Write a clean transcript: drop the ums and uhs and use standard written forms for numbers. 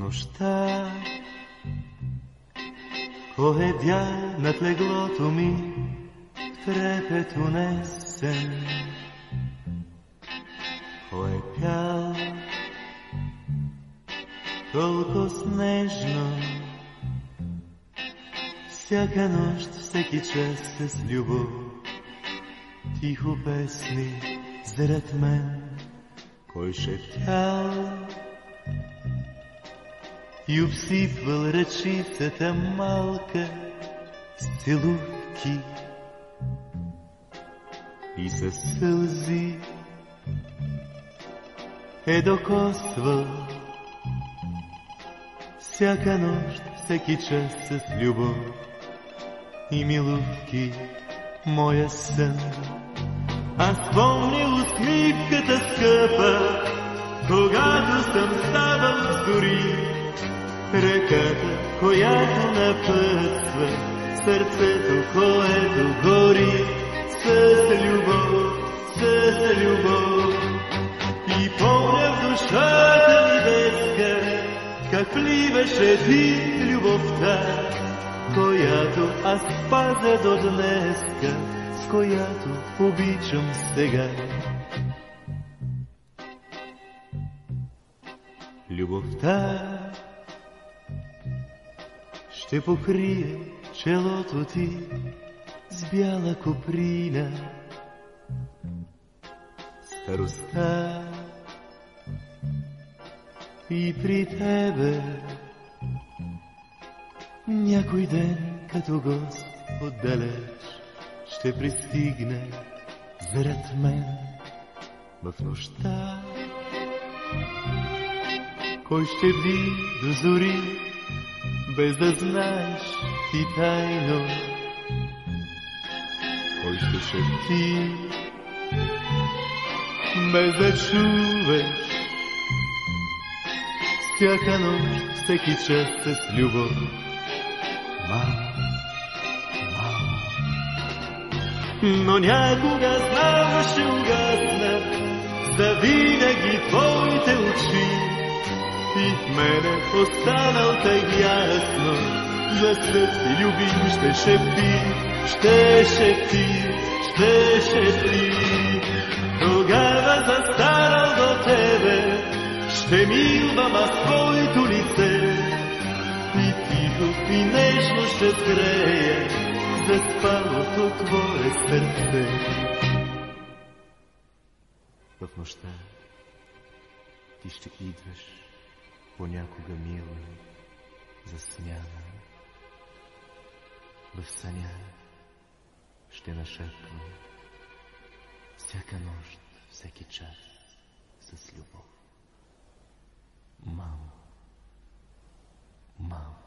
нощта, кой е дя над леглото ми в трепет унесен, кой е пял толкова снежно, всяка нощ, всеки час с любов, тихо песни зред мен, кой шептял и обсипвал ръчицата малка с целувки и със сълзи е докосвал всяка нощ, всеки час с любов и милувки моя сън. Аз помня усмивката скъпа, когато съм ставал с гори, ръката, която напътства сърцето, което гори с любов, с любов. И помня в душата ми детска, как вливаше ти любовта, която аз пазя до днеска, с която обичам сега. Любовта ще покрие челото ти с бяла коприна. Старостта и при тебе някой ден като гост отдалеч ще пристигне зред мен в нощта. Кой ще бди до зори, без да знаеш ти тайно, кой ще шепти, без да чуваш всяка нощ, всеки час с любов. Мамо, мамо, но някога знам ще угаснат завинаги твоите очи и в мене останал тъй ясно гласът ти любим ще шепти, ще шепти, ще шепти. Тогава застанал до тебе ще милвам аз твоето лице и тихо и нежно ще згрея заспалото твое сърце. В нощта ти ще идваш понякога мила за смяна. В съня ще нашепвам всяка нощ, всеки час с любов. Мамо, мамо.